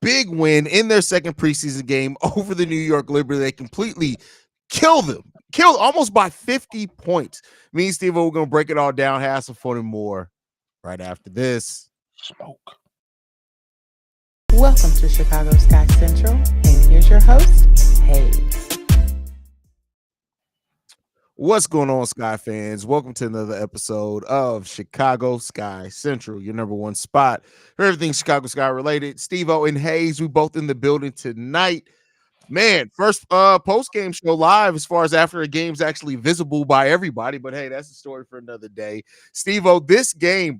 big win in their second preseason game over the New York Liberty. They completely killed almost by 50 points. Me and Steve, we're going to break it all down, have some fun and more right after this. Smoke. Welcome to Chicago Sky Central, and here's your host, Haize. What's going on, Sky fans? Welcome to another episode of Chicago Sky Central, your number one spot for everything Chicago Sky related. Stevo and Haize, we both in the building tonight. Man, first post-game show live as far as after a game's actually visible by everybody. But hey, that's a story for another day. Stevo, this game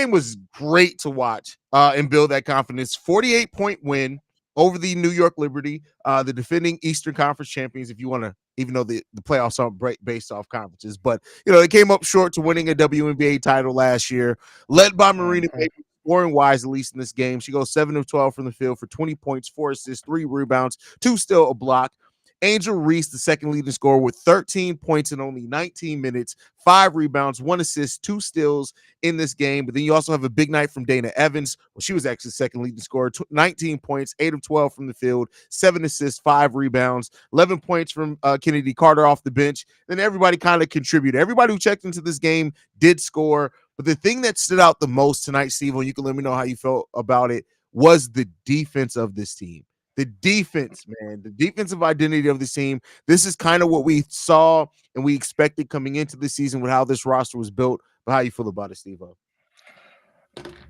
was great to watch and build that confidence. 48-point win over the New York Liberty, the defending Eastern Conference champions, if you want to, even though the playoffs aren't based off conferences. But, they came up short to winning a WNBA title last year, led by Marina Baker, scoring-wise, at least in this game. She goes 7 of 12 from the field for 20 points, 4 assists, 3 rebounds, 2 steals, a block. Angel Reese, the second leading scorer, with 13 points in only 19 minutes, 5 rebounds, 1 assist, 2 steals in this game. But then you also have a big night from Dana Evans. Well, she was actually second leading scorer, 19 points, 8 of 12 from the field, 7 assists, 5 rebounds, 11 points from Kennedy Carter off the bench. Then everybody kind of contributed. Everybody who checked into this game did score. But the thing that stood out the most tonight, Steve, and you can let me know how you felt about it, was the defense of this team. The defense, man, the defensive identity of this team. This is kind of what we saw and we expected coming into the season with how this roster was built. But how you feel about it, Steve-O?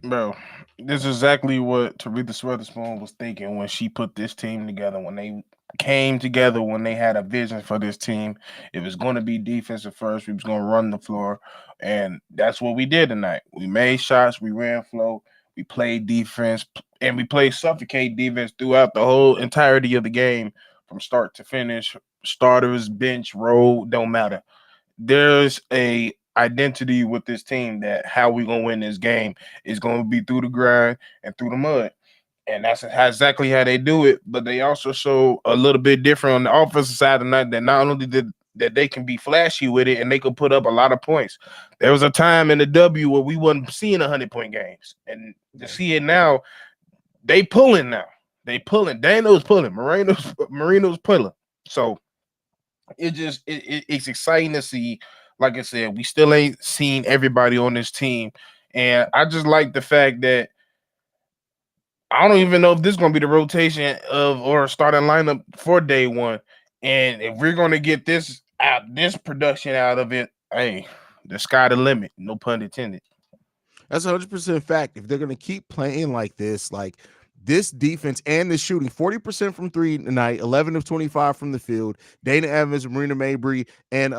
Bro, this is exactly what Teresa Sweatherspoon was thinking when she put this team together, when they came together, when they had a vision for this team. It was going to be defensive first. We was going to run the floor, and that's what we did tonight. We made shots. We ran flow. We played defense, and we played suffocate defense throughout the whole entirety of the game from start to finish. Starters, bench, roll, don't matter. There's a identity with this team that how we going to win this game is going to be through the grind and through the mud. And that's exactly how they do it. But they also show a little bit different on the offensive side tonight, that not only did that they can be flashy with it and they could put up a lot of points. There was a time in the W where we wasn't seeing 100-point games. And to see it now, they pulling now. They pulling. Dano's pulling. Marino's pulling. So it's exciting to see. Like I said, we still ain't seen everybody on this team. And I just like the fact that I don't even know if this is going to be the rotation of or starting lineup for day one. And if we're going to get this production out of it, hey, the sky the limit. No pun intended. That's 100% fact. If they're going to keep playing like this defense and the shooting, 40% from 3 tonight, 11 of 25 from the field. Dana Evans, Marina Mabry, and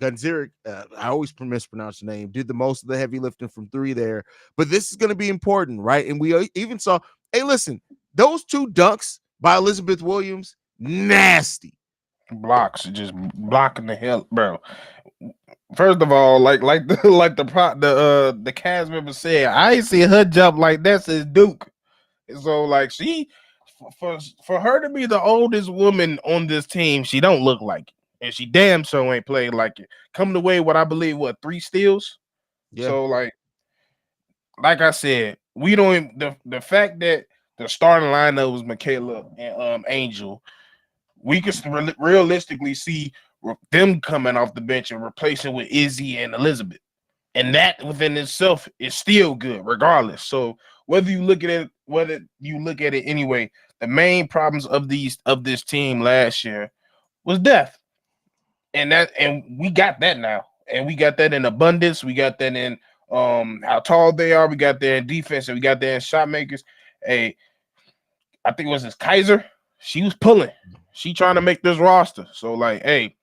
Gunziric, I always mispronounce the name, did the most of the heavy lifting from 3 there. But this is going to be important, right? And we even saw, hey, listen, those 2 dunks by Elizabeth Williams, nasty. Blocks, just blocking the hell, bro. First of all, like the Cavs member said, I ain't seen her jump like that since Duke. So like she, for her to be the oldest woman on this team, she don't look like it. And she damn sure ain't played like it. Coming away with, I believe, 3 steals? Yeah. So, like I said, we don't the fact that the starting lineup was Michaela and Angel, we could realistically see them coming off the bench and replacing with Izzy and Elizabeth. And that within itself is still good, regardless. So whether you look at it anyway, the main problems of this team last year was depth. And we got that now. And we got that in abundance. We got that in how tall they are. We got that in defense, and we got that in shot makers. Hey, I think it was this Kaiser. She was pulling. She trying to make this roster. So like, hey,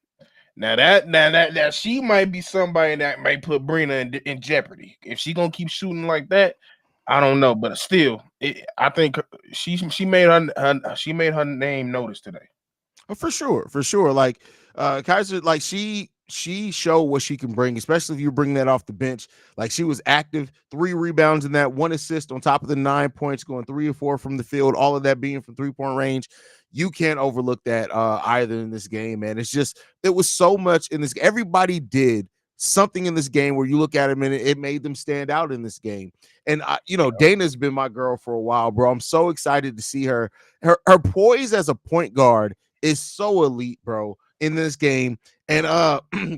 now that she might be somebody that might put Brina in jeopardy. If she gonna keep shooting like that, I don't know. But still, I think she made her name noticed today. Oh, for sure. Like Kaiser, like she showed what she can bring, especially if you bring that off the bench. Like she was active, 3 rebounds in that, 1 assist on top of the 9 points, going 3 or 4 from the field, all of that being from 3-point range. You can't overlook that either in this game, man. It was so much in this. Everybody did something in this game where you look at him and it made them stand out in this game. And Dana's been my girl for a while, bro. I'm so excited to see her. Her poise as a point guard is so elite, bro, in this game. And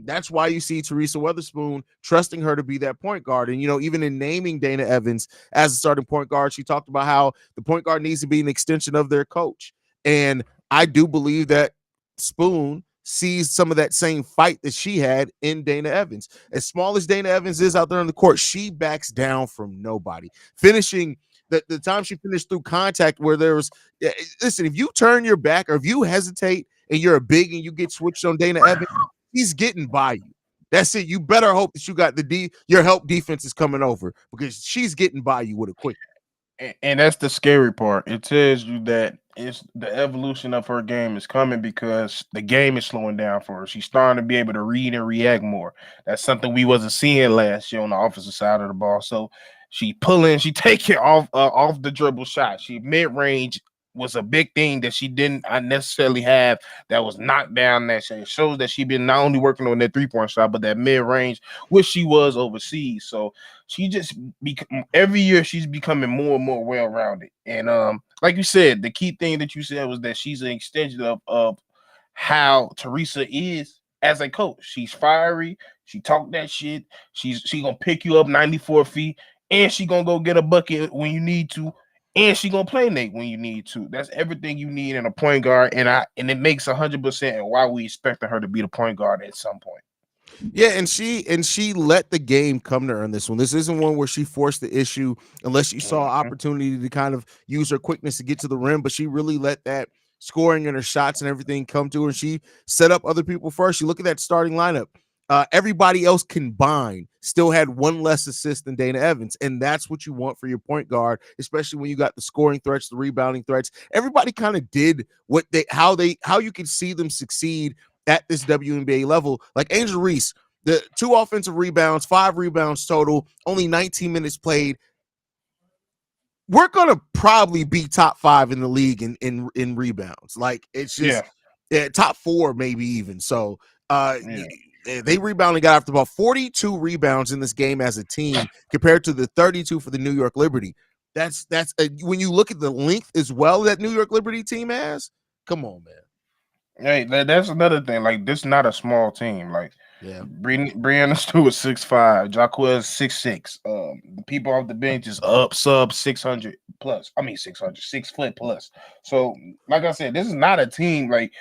that's why you see Teresa Weatherspoon trusting her to be that point guard. And even in naming Dana Evans as a starting point guard, she talked about how the point guard needs to be an extension of their coach. And I do believe that Spoon sees some of that same fight that she had in Dana Evans. As small as Dana Evans is out there on the court, she backs down from nobody. Finishing the time she finished through contact where there was, listen, if you turn your back or if you hesitate and you're a big and you get switched on Dana Evans, he's getting by you. That's it. You better hope that you got your help defense is coming over because she's getting by you with a quick. And that's the scary part. It tells you that it's the evolution of her game is coming because the game is slowing down for her. She's starting to be able to read and react more. That's something we wasn't seeing last year on the offensive side of the ball. So she taking off the dribble shot. She mid-range was a big thing that she didn't necessarily have that was knocked down. That it shows that she been not only working on that 3-point shot, but that mid-range, which she was overseas. So she just every year she's becoming more and more well-rounded. And like you said, the key thing that you said was that she's an extension of how Teresa is as a coach. She's fiery. She talk that shit. She gonna pick you up 94 feet, and she gonna go get a bucket when you need to. And she gonna play Nate when you need to. That's everything you need in a point guard, and it makes 100% why we expected her to be the point guard at some point. Yeah, and she let the game come to her in this one. This isn't one where she forced the issue unless she saw opportunity to kind of use her quickness to get to the rim, but she really let that scoring and her shots and everything come to her. And she set up other people first. You look at that starting lineup. Everybody else combined still had one less assist than Dana Evans, and that's what you want for your point guard, especially when you got the scoring threats, the rebounding threats. Everybody kind of did how you could see them succeed at this WNBA level. Like Angel Reese, the 2 offensive rebounds, 5 rebounds total, only 19 minutes played. We're gonna probably be top 5 in the league in rebounds. Like it's just top 4, maybe even. So they rebounded, got after about 42 rebounds in this game as a team compared to the 32 for the New York Liberty. That's when you look at the length as well that New York Liberty team has. Come on, man. Hey, that's another thing. Like, this is not a small team. Like, Brianna Stewart 6'5", Jaquez 6'6". The people off the bench is up sub 600 plus. I mean 6 foot plus. So, like I said, this is not a team. Like,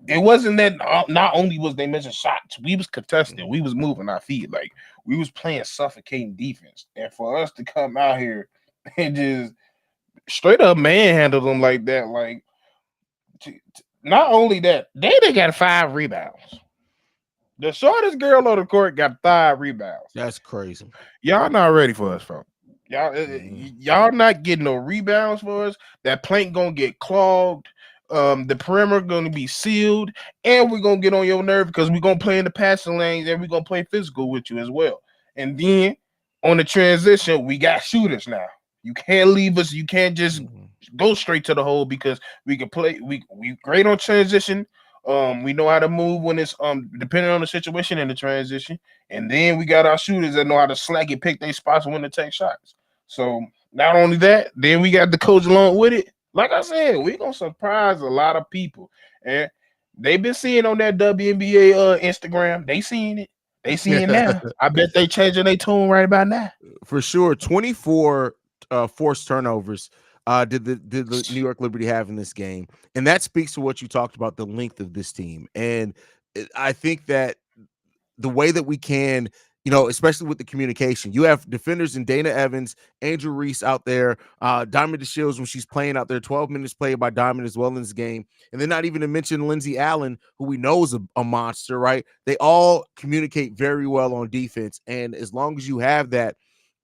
it wasn't that not only was they missing shots, we was contesting, we was moving our feet, like we was playing suffocating defense. And for us to come out here and just straight up manhandle them like that, like. Not only that, they got 5 rebounds. The shortest girl on the court got 5 rebounds. That's crazy. Y'all not ready for us, folks. Y'all not getting no rebounds for us. That plank gonna get clogged. The perimeter gonna be sealed, and we're gonna get on your nerve because we're gonna play in the passing lanes and we're gonna play physical with you as well. And then on the transition, we got shooters now. You can't leave us. You can't just go straight to the hole because we can play. We great on transition. We know how to move when it's depending on the situation in the transition. And then we got our shooters that know how to slack it, pick their spots when to take shots. So not only that, then we got the coach along with it. Like I said, we're gonna surprise a lot of people. And they've been seeing on that WNBA Instagram. They seeing it. They seeing now. I bet they changing their tune right about now. For sure. 24 forced turnovers did the New York Liberty have in this game, and that speaks to what you talked about, the length of this team. And I think that the way that we can, especially with the communication, you have defenders in Dana Evans, Angel Reese out there, Diamond DeShields when she's playing out there, 12 minutes played by Diamond as well in this game, and then not even to mention Lindsey Allen, who we know is a monster, right? They all communicate very well on defense, and as long as you have that.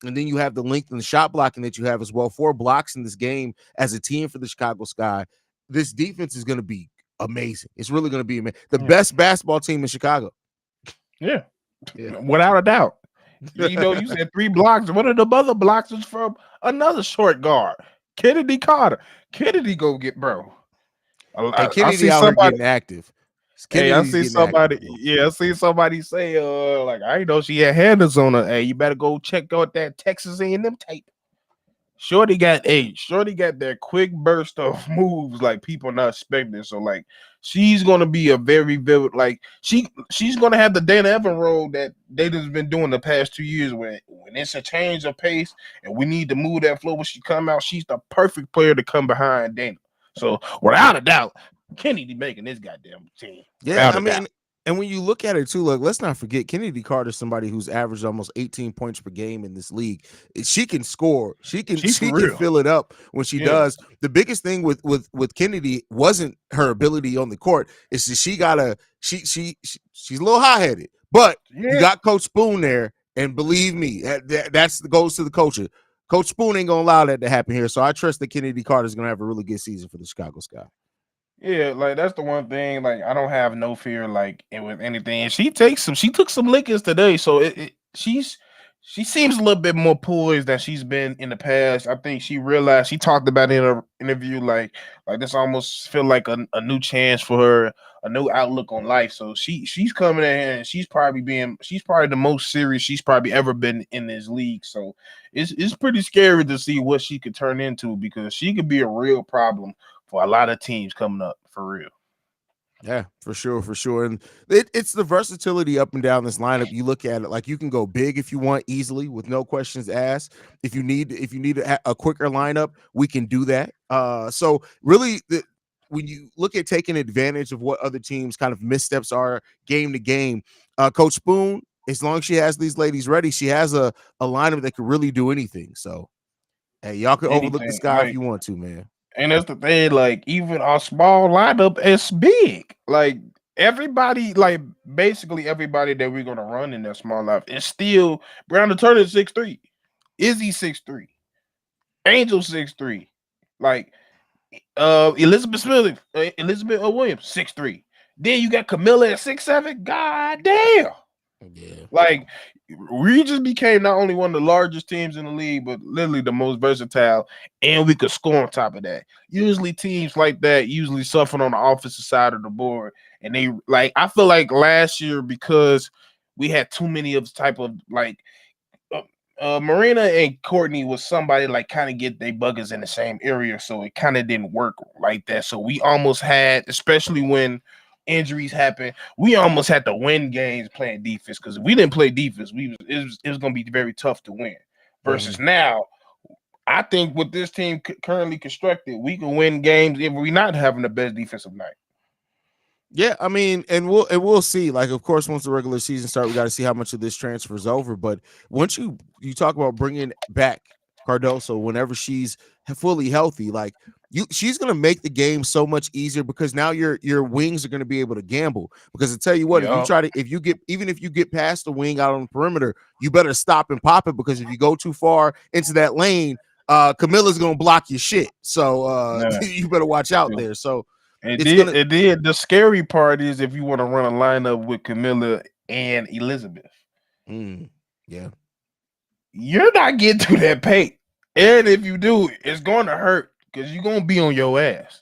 And then you have the length and the shot blocking that you have as well. 4 blocks in this game as a team for the Chicago Sky. This defense is going to be amazing. It's really going to be amazing. The best basketball team in Chicago. Yeah. Without a doubt. You said 3 blocks. One of the other blocks is from another short guard, Kennedy Carter. Kennedy go get, bro. And Kennedy out here getting active. Hey, I Kennedy's see getting active somebody. again. Yeah, I see somebody say, like I didn't know she had handles on her. Hey, you better go check out that Texas A&M tape. Shorty got that quick burst of moves like people not expecting. So like she's gonna be a very vivid like she's gonna have the Dana Evan role that Dana's been doing the past 2 years when it's a change of pace and we need to move that flow when she come out. She's the perfect player to come behind Dana. So without a doubt, Kennedy making this goddamn team. Yeah, Without I a doubt. mean, and when you look at it too, look, let's not forget Kennedy Carter is somebody who's averaged almost 18 points per game in this league. She can score. She can She she for can real. fill it up when she Yeah. does. The biggest thing with Kennedy wasn't her ability on the court. It's that she got a she's a little high-headed. But you Yeah. got Coach Spoon there, and believe me, that's the goes to the coach. Coach Spoon ain't gonna allow that to happen here. So I trust that Kennedy Carter is gonna have a really good season for the Chicago Sky. Yeah, like that's the one thing. Like I don't have no fear like with anything. And she took some lickings today, so she seems a little bit more poised than she's been in the past. I think she realized she talked about it in an interview like this almost feel like a new chance for her, a new outlook on life. So she's coming in here and she's probably the most serious she's probably ever been in this league. So it's pretty scary to see what she could turn into because she could be a real problem for a lot of teams coming up for real. Yeah, for sure, for sure. And it's the versatility up and down this lineup. You look at it like you can go big if you want easily with no questions asked. If you need a quicker lineup, we can do that. So really when you look at taking advantage of what other teams kind of missteps are game to game, Coach Spoon, as long as she has these ladies ready, she has a lineup that can really do anything. So hey, y'all can overlook the Anything Sky if you want to, man. and that's the thing. Like even our small lineup is big. Like everybody, like basically everybody that we're gonna run in that small lineup is still Brandon Turner 6'3", Izzy 6'3", Angel 6'3", like Elizabeth Smith, Elizabeth Williams 6'3". Then you got Camilla at 6'7". God damn. Yeah. Like we just became not only one of the largest teams in the league, but literally the most versatile, and we could score on top of that. Usually teams like that usually suffer on the offensive side of the board. And they like I feel like last year because we had too many of the type of like Marina and Courtney was somebody like kind of get their buggers in the same area, so it kind of didn't work like that. So we almost had, especially when injuries happen, we almost had to win games playing defense because if we didn't play defense, it was going to be very tough to win. Versus now, I think with this team currently constructed, we can win games if we're not having the best defensive night. Yeah, I mean, and we'll see. Like, of course, once the regular season starts, we got to see how much of this transfer is over. But once you talk about bringing back Cardoso whenever she's fully healthy, like she's gonna make the game so much easier because now your wings are gonna be able to gamble. Because I tell you what, if you get past the wing out on the perimeter, you better stop and pop it because if you go too far into that lane, Camilla's gonna block your shit. So you better watch out there. So. The scary part is if you want to run a lineup with Camilla and Elizabeth. Yeah. You're not getting to that paint. And if you do, it's going to hurt because you're going to be on your ass.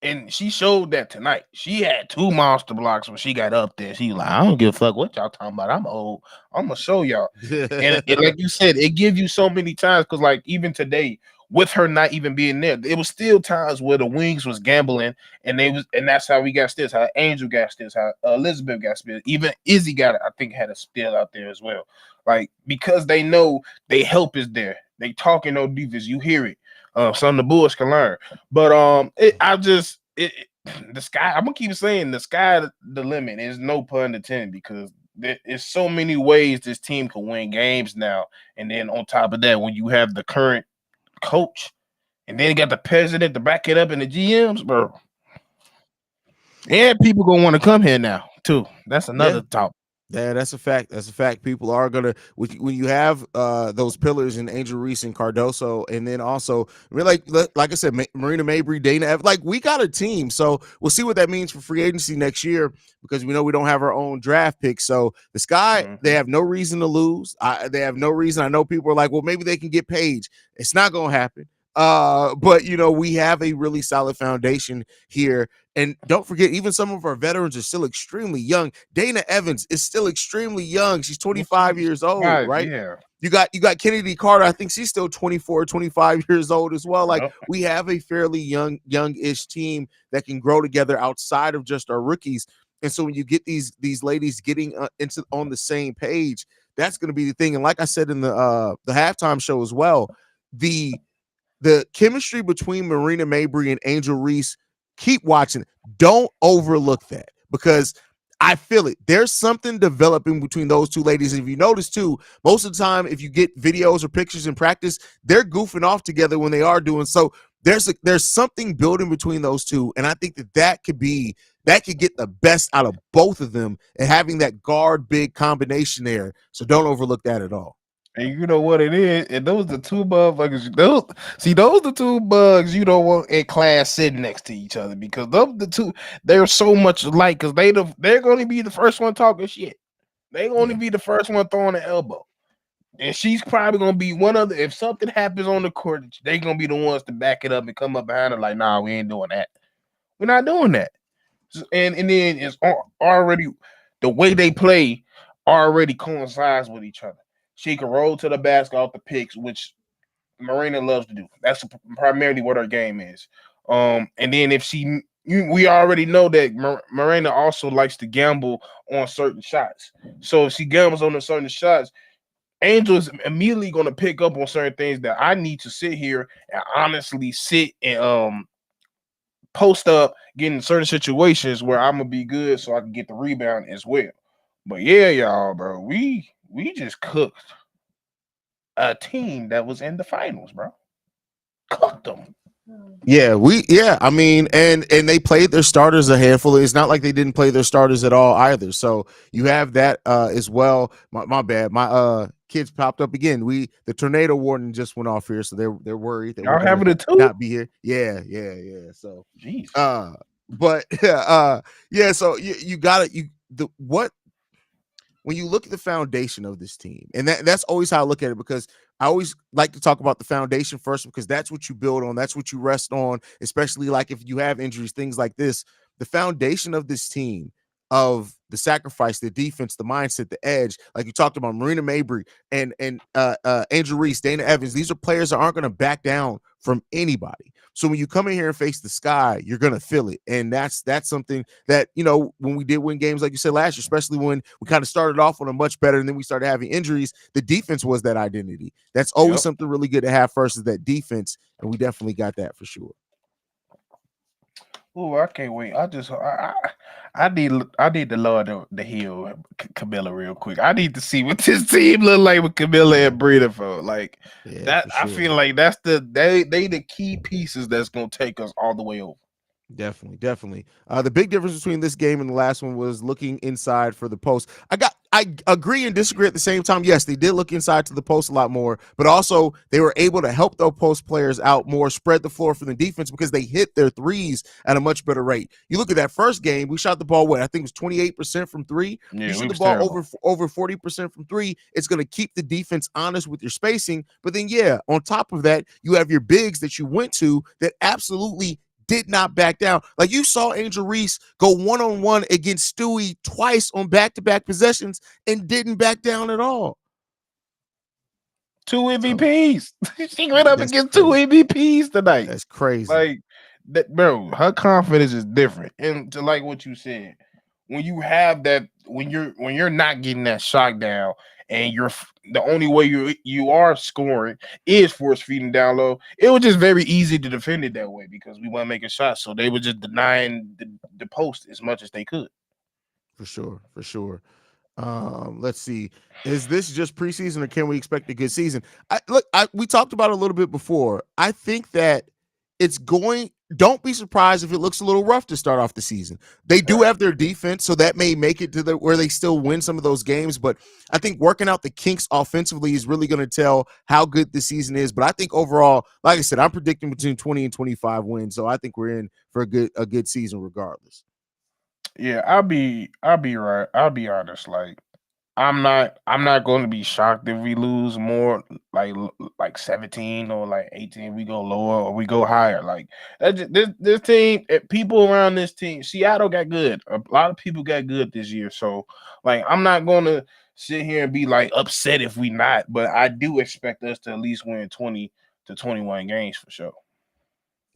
And she showed that tonight. She had 2 monster blocks when she got up there. She was like, I don't give a fuck what y'all talking about. I'm old. I'm going to show y'all. and like you said, it gives you so many times because like even today, with her not even being there, it was still times where the wings was gambling and that's how we got steals, how Angel got steals, how Elizabeth got steals. Even Izzy I think had a steal out there as well. Like because they know they help is there. They talking no defense. You hear it. Some of the Bulls can learn. But the sky, I'm gonna keep saying the sky the limit is no pun intended because there's so many ways this team can win games now. And then on top of that, when you have the current coach and then you got the president to back it up in the GMs, bro. And people gonna want to come here now too. That's another talk. Yeah, that's a fact. That's a fact. People are gonna when you have those pillars in Angel Reese and Cardoso, and then also I mean, like I said, Marina Mabry, Dana, like we got a team. So we'll see what that means for free agency next year because we know we don't have our own draft pick. So the Sky, they have no reason to lose. They have no reason. I know people are like, well, maybe they can get Paige. It's not gonna happen. But we have a really solid foundation here. And don't forget, even some of our veterans are still extremely young. Dana Evans is still extremely young. She's 25 years old, right? Yeah. You got Kennedy Carter. I think she's still 24, 25 years old as well. Like, Yep. we have a fairly youngish team that can grow together outside of just our rookies. And so when you get these ladies getting into on the same page, that's going to be the thing. And like I said in the halftime show as well, the chemistry between Marina Mabry and Angel Reese, keep watching. Don't overlook that, because I feel it. There's something developing between those two ladies. And if you notice too, most of the time, if you get videos or pictures in practice, they're goofing off together when they are doing so. There's something building between those two, and I think that could get the best out of both of them, and having that guard big combination there. So don't overlook that at all. And you know what it is? And those the two motherfuckers. Those the two bugs you don't want in class sitting next to each other, because those the two, they're so much alike, because they're going to be the first one talking shit. They're going to be the first one throwing the elbow. And she's probably going to be one of the, if something happens on the court, they're going to be the ones to back it up and come up behind her like, nah, we ain't doing that. We're not doing that. And then it's already, the way they play already coincides with each other. She can roll to the basket off the picks, which Marina loves to do. That's primarily what her game is. And then if we already know that Marina also likes to gamble on certain shots. So if she gambles on certain shots, Angel is immediately going to pick up on certain things that I need to sit here and honestly sit and post up, get in certain situations where I'm gonna be good, so I can get the rebound as well. But yeah, y'all, bro, we just cooked a team that was in the finals, bro. Cooked them. I mean, and they played their starters a handful. It's not like they didn't play their starters at all either. So you have that as well. My bad. My kids popped up again. The tornado warning just went off here, so they're worried that Y'all having it too? not be here. Yeah. So jeez. But yeah, so you got it. When you look at the foundation of this team, and that's always how I look at it, because I always like to talk about the foundation first, because that's what you build on, that's what you rest on, especially like if you have injuries, things like this. The foundation of this team, of the sacrifice, the defense, the mindset, the edge, like you talked about, Marina Mabry and Angel Reese, Dana Evans, these are players that aren't going to back down from anybody. So when you come in here and face the sky, you're going to feel it. And that's something that, when we did win games, like you said last year, especially when we kind of started off on a much better, and then we started having injuries, the defense was that identity. That's always something really good to have first, is that defense. And we definitely got that for sure. Oh, I can't wait. I need to lower the hill, Camilla, real quick. I need to see what this team look like with Camilla and Brita for. Like that, sure. I feel like that's they the key pieces that's gonna take us all the way over. Definitely. The big difference between this game and the last one was looking inside for the post. I agree and disagree at the same time. Yes, they did look inside to the post a lot more, but also they were able to help those post players out more, spread the floor for the defense, because they hit their threes at a much better rate. You look at that first game, we shot the ball, I think it was 28% from three. Yeah, you shoot the ball over 40% from three. It's going to keep the defense honest with your spacing. But then, on top of that, you have your bigs that you went to that absolutely did not back down. Like, you saw Angel Reese go one-on-one against Stewie twice on back-to-back possessions and didn't back down at all. 2 MVPs. She went up against crazy. 2 MVPs tonight. That's crazy. Like that, bro. Her confidence is different. And to like what you said, when you have that, when you're not getting that shot down, and you're the only way you are scoring is force feeding down low, it was just very easy to defend it that way, because we weren't making shots. So they were just denying the post as much as they could. For sure. Let's see. Is this just preseason, or can we expect a good season? We talked about it a little bit before. I think that don't be surprised if it looks a little rough to start off the season. They do have their defense, so that may make it to where they still win some of those games. But I think working out the kinks offensively is really going to tell how good the season is. But I think overall, like I said, I'm predicting between 20 and 25 wins. So I think we're in for a good season regardless. Yeah, I'll be right. I'll be honest. Like, I'm not going to be shocked if we lose more like like 17 or like 18. We go lower or we go higher. Like this team, people around this team, Seattle got good. A lot of people got good this year. So like I'm not going to sit here and be like upset if we not, but I do expect us to at least win 20 to 21 games for sure.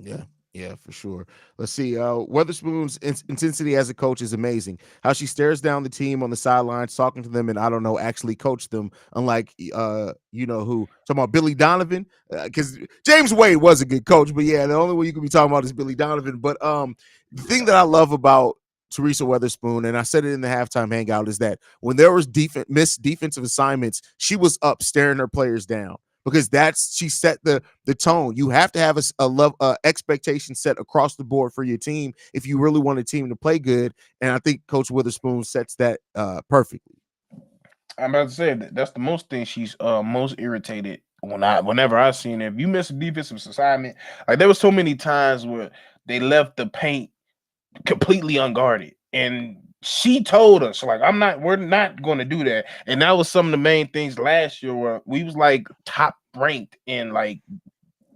Yeah, yeah, for sure. Let's see. Weatherspoon's intensity as a coach is amazing. How she stares down the team on the sidelines, talking to them, and I don't know, actually coach them. Unlike you know who talking about Billy Donovan, because James Wade was a good coach, but yeah, the only one you can be talking about is Billy Donovan. But the thing that I love about Teresa Weatherspoon, and I said it in the halftime hangout, is that when there was missed defensive assignments, she was up staring her players down because she set the tone. You have to have a love expectation set across the board for your team if you really want a team to play good. And I think Coach Witherspoon sets that perfectly. I'm about to say that's the most thing she's most irritated whenever I seen it. If you miss a defensive assignment, like there was so many times where they left the paint completely unguarded. And she told us, like, we're not going to do that. And that was some of the main things last year where we was like top ranked in like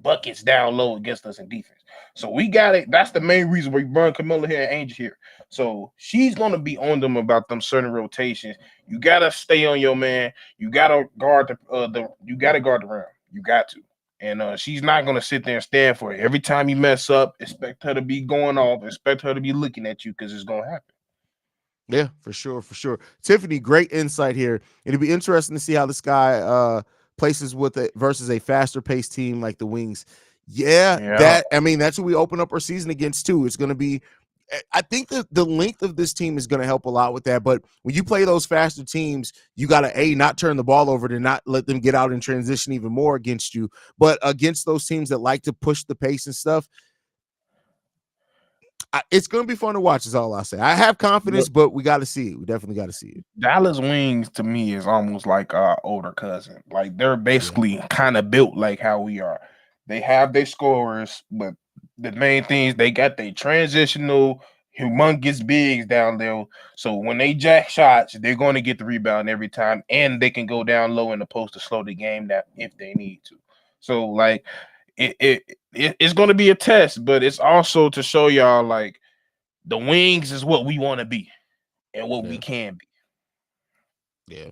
buckets down low against us in defense. So we got it. That's the main reason we burn Camilla here and Angel here. So she's gonna be on them about them certain rotations. You gotta stay on your man. You gotta guard you gotta guard the rim. You got to. And she's not gonna sit there and stand for it. Every time you mess up, expect her to be going off, expect her to be looking at you because it's gonna happen. Yeah, for sure, for sure. Tiffany, great insight here. It'll be interesting to see how this guy places with it versus a faster paced team like the Wings. Yeah, Yeah. that's who we open up our season against too. It's going to be. I think that the length of this team is going to help a lot with that. But when you play those faster teams, you got to not turn the ball over to not let them get out and transition even more against you. But against those teams that like to push the pace and stuff, it's going to be fun to watch. Is all I say. I have confidence, but we got to see it. We definitely got to see it. Dallas Wings to me is almost like our older cousin. Like they're basically kind of built like how we are. They have their scorers, but the main things they got their transitional humongous bigs down there. So when they jack shots, they're going to get the rebound every time, and they can go down low in the post to slow the game down if they need to. So like it's going to be a test, but it's also to show y'all like the Wings is what we want to be and what we can be. Yeah.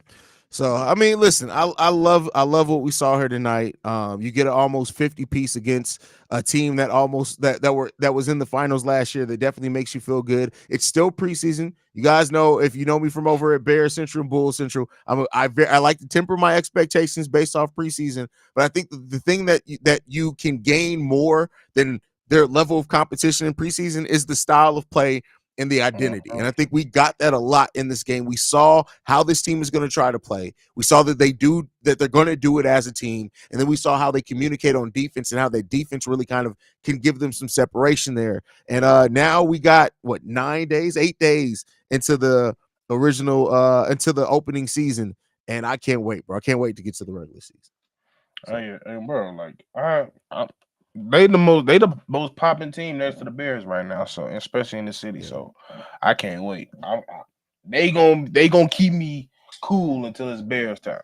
So I mean, listen, I love what we saw here tonight. You get an almost 50 piece against a team that was in the finals last year. That definitely makes you feel good. It's still preseason. You guys know, if you know me from over at Bear Central and Bull Central, I like to temper my expectations based off preseason. But I think the thing that you can gain more than their level of competition in preseason is the style of play and the identity. And I think we got that a lot in this game. We saw how this team is going to try to play. We saw that they're going to do it as a team. And then we saw how they communicate on defense and how their defense really kind of can give them some separation there. And now we got 8 days into the original into the opening season. And I can't wait, bro. I can't wait to get to the regular season. So. Hey, bro, like they the most popping team next to the Bears right now. So especially in the city. Yeah. So I can't wait. They gonna keep me cool until it's Bears time.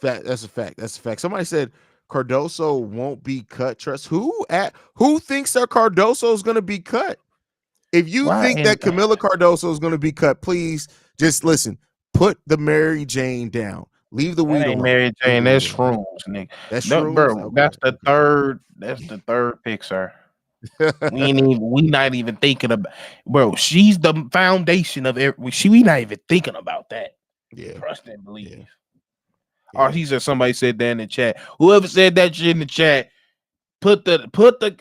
That's a fact. That's a fact. Somebody said Cardoso won't be cut. Trust who thinks that Cardoso is going to be cut? If you think that Camila Cardoso is going to be cut, please just listen. Put the Mary Jane down. Leave the weed alone. Mary Jane, that's shrooms, nigga. That's shrooms, bro. Okay. That's the third. That's the third pick, sir. We not even thinking about, bro. She's the foundation of every. We not even thinking about that. Yeah, trust and believe. Yeah. Or he said somebody said that in the chat. Whoever said that shit in the chat, put the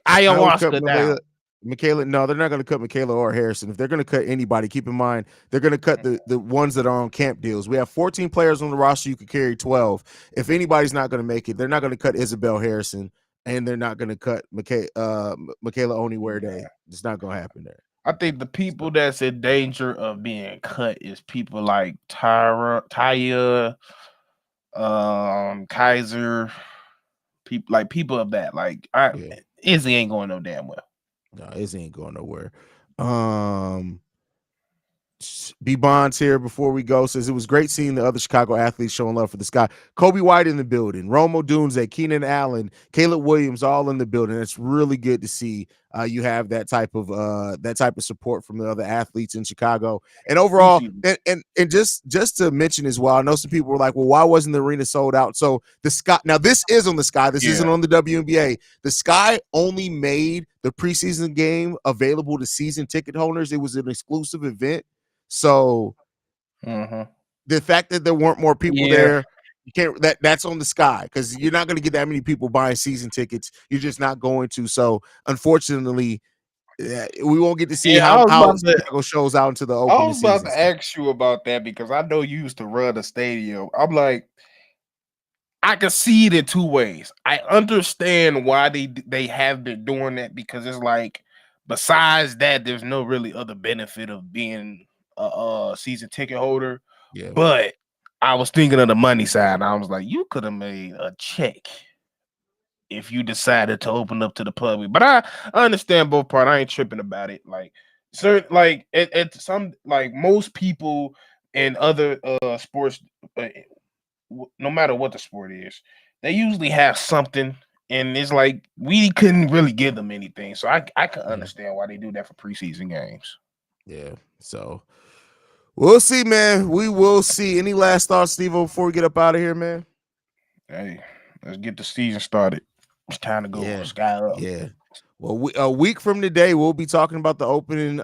ayahuasca down. Michaela, no, they're not going to cut Michaela or Harrison. If they're going to cut anybody, keep in mind they're going to cut the ones that are on camp deals. We have 14 players on the roster. You could carry 12. If anybody's not going to make it, they're not going to cut Isabel Harrison, and they're not going to cut Michaela Oniwerde. It's not going to happen there. I think the people that's in danger of being cut is people like Taya, Kaiser, people of that. Like Izzy ain't going no damn well. No, Izzy ain't going nowhere. B Bonds here before we go says it was great seeing the other Chicago athletes showing love for the sky. Kobe White in the building, Romo Dunze, Keenan Allen, Caleb Williams, all in the building. It's really good to see you have that type of support from the other athletes in Chicago. And overall, Preseason. and just to mention as well, I know some people were like, well, why wasn't the arena sold out? So the Sky, now this is on the Sky, this isn't on the WNBA. The Sky only made the preseason game available to season ticket holders. It was an exclusive event. So the fact that there weren't more people there, you can't that's on the Sky because you're not going to get that many people buying season tickets. You're just not going to. So unfortunately, we won't get to see how Chicago shows out into the opening I was about season. to ask you about that because I know you used to run a stadium. I'm like, I can see it in two ways. I understand why they have been doing that because it's like, besides that, there's no really other benefit of being a season ticket holder. Yeah. But I was thinking of the money side. And I was like, you could have made a check if you decided to open up to the public. But I understand both parts. I ain't tripping about it. Like certain, like at some, like most people in other sports. No matter what the sport is, they usually have something, and it's like we couldn't really give them anything. So I can understand why they do that for preseason games. Yeah. So we'll see, man. We will see. Any last thoughts, Steve, before we get up out of here, man? Hey, let's get the season started. It's time to go. Yeah. Sky up. Yeah. Well, a week from today, we'll be talking about the opening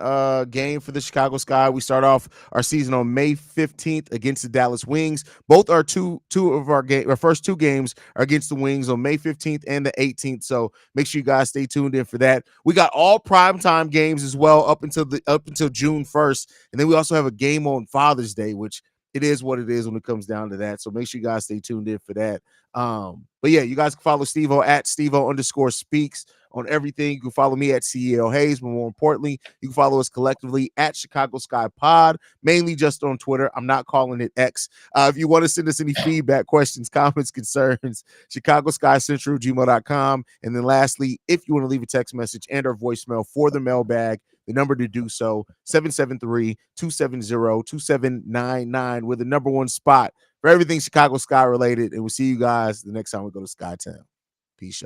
game for the Chicago Sky. We start off our season on May 15th against the Dallas Wings. Both are two of our first two games are against the Wings on May 15th and the 18th. So make sure you guys stay tuned in for that. We got all primetime games as well up until June 1st. And then we also have a game on Father's Day, which it is what it is when it comes down to that. So make sure you guys stay tuned in for that. But yeah, you guys can follow Stevo at Stevo_speaks on everything. You can follow me at CEO Haize, but more importantly, you can follow us collectively at Chicago Sky Pod, mainly just on Twitter. I'm not calling it X. If you want to send us any feedback, questions, comments, concerns, Chicago Sky Central, gmail.com. And then lastly, if you want to leave a text message and or voicemail for the mailbag, the number to do so, 773-270-2799. We're the number one spot for everything Chicago Sky related. And we'll see you guys the next time we go to Skytown. Peace out.